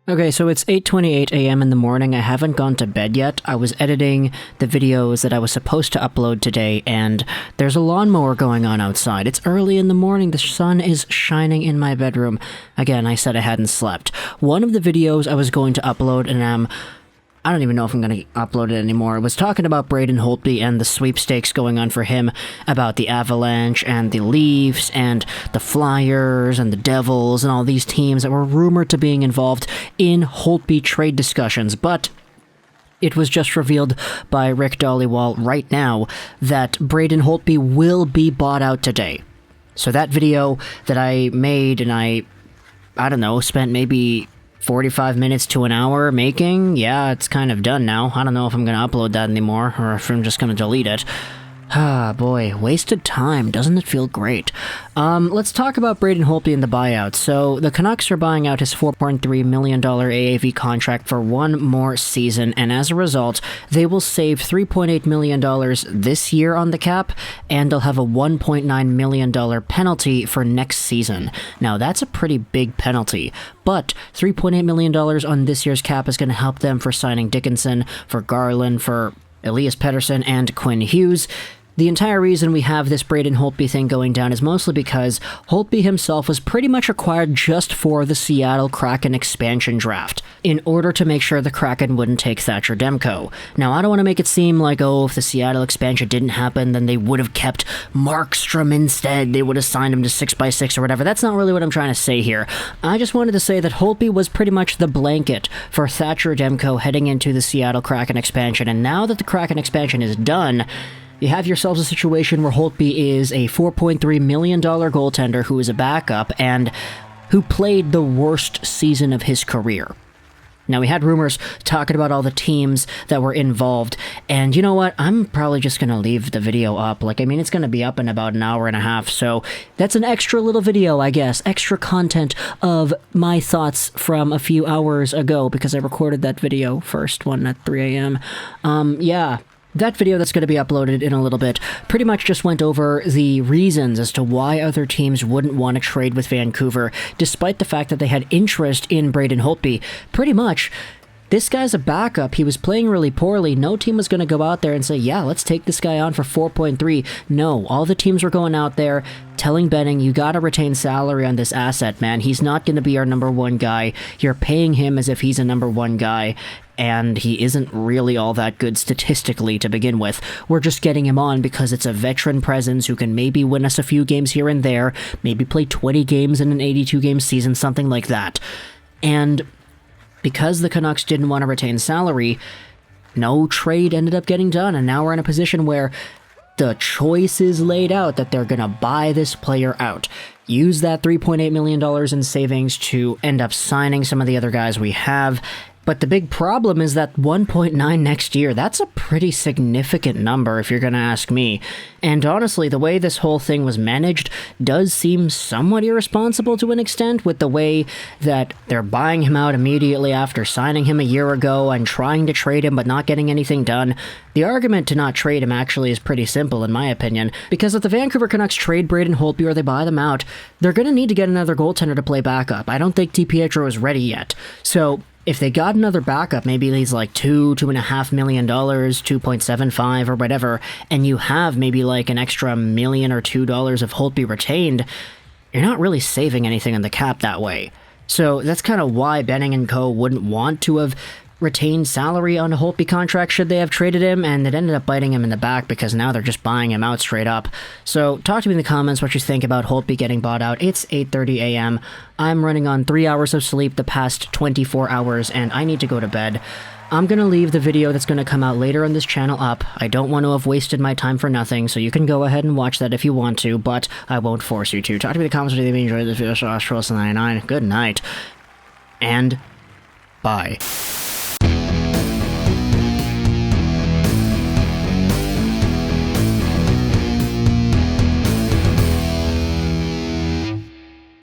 Okay, so it's 8:28 a.m. in the morning. I haven't gone to bed yet. I was editing the videos that I was supposed to upload today, and there's a lawnmower going on outside. It's early in the morning. The sun is shining in my bedroom. Again, I said I hadn't slept. One of the videos I was going to upload, and I don't even know if I'm going to upload it anymore. It was talking about Braden Holtby and the sweepstakes going on for him, about the Avalanche and the Leafs and the Flyers and the Devils and all these teams that were rumored to being involved in Holtby trade discussions. But it was just revealed by Rick Dhaliwal right now that Braden Holtby will be bought out today. So that video that I made and I don't know, spent maybe 45 minutes to an hour making, yeah, it's kind of done now. I don't know if I'm going to upload that anymore, or if I'm just going to delete it. Ah, boy, wasted time. Doesn't it feel great? Let's talk about Braden Holtby and the buyout. So, the Canucks are buying out his $4.3 million AAV contract for one more season, and as a result, they will save $3.8 million this year on the cap, and they'll have a $1.9 million penalty for next season. Now, that's a pretty big penalty, but $3.8 million on this year's cap is going to help them for signing Dickinson, for Garland, for Elias Pettersson, and Quinn Hughes. The entire reason we have this Braden Holtby thing going down is mostly because Holtby himself was pretty much acquired just for the Seattle Kraken expansion draft, in order to make sure the Kraken wouldn't take Thatcher Demko. Now, I don't want to make it seem like, oh, if the Seattle expansion didn't happen, then they would have kept Markstrom instead, they would have signed him to 6x6 or whatever. That's not really what I'm trying to say here. I just wanted to say that Holtby was pretty much the blanket for Thatcher Demko heading into the Seattle Kraken expansion, and now that the Kraken expansion is done, you have yourselves a situation where Holtby is a $4.3 million goaltender who is a backup and who played the worst season of his career. Now, we had rumors talking about all the teams that were involved, and you know what? I'm probably just going to leave the video up. It's going to be up in about an hour and a half, so that's an extra little video, I guess. Extra content of my thoughts from a few hours ago, because I recorded that video first one at 3 a.m. Yeah. That video that's going to be uploaded in a little bit pretty much just went over the reasons as to why other teams wouldn't want to trade with Vancouver, despite the fact that they had interest in Braden Holtby. Pretty much, this guy's a backup. He was playing really poorly. No team was going to go out there and say, yeah, let's take this guy on for 4.3. No, all the teams were going out there telling Benning, you got to retain salary on this asset, man. He's not going to be our number one guy. You're paying him as if he's a number one guy, and he isn't really all that good statistically to begin with. We're just getting him on because it's a veteran presence who can maybe win us a few games here and there, maybe play 20 games in an 82-game season, something like that. And because the Canucks didn't want to retain salary, no trade ended up getting done, and now we're in a position where the choice is laid out that they're going to buy this player out. Use that $3.8 million in savings to end up signing some of the other guys we have. But the big problem is that 1.9 next year, that's a pretty significant number if you're going to ask me. And honestly, the way this whole thing was managed does seem somewhat irresponsible to an extent, with the way that they're buying him out immediately after signing him a year ago and trying to trade him but not getting anything done. The argument to not trade him actually is pretty simple in my opinion, because if the Vancouver Canucks trade Braden Holtby or they buy them out, they're going to need to get another goaltender to play backup. I don't think DiPietro is ready yet. So if they got another backup, maybe he's like $2.5 million, 2.75 or whatever, and you have maybe like an extra $1 million or $2 of Holtby retained, you're not really saving anything on the cap that way. So that's kind of why Benning and co. wouldn't want to have retained salary on a Holtby contract should they have traded him, and it ended up biting him in the back because now they're just buying him out straight up. So talk to me in the comments what you think about Holtby getting bought out. It's 8:30 a.m. I'm running on 3 hours of sleep the past 24 hours, and I need to go to bed. I'm going to leave the video that's going to come out later on this channel up. I don't want to have wasted my time for nothing, so you can go ahead and watch that if you want to, but I won't force you to. Talk to me in the comments if you enjoyed this video. Good night, and bye.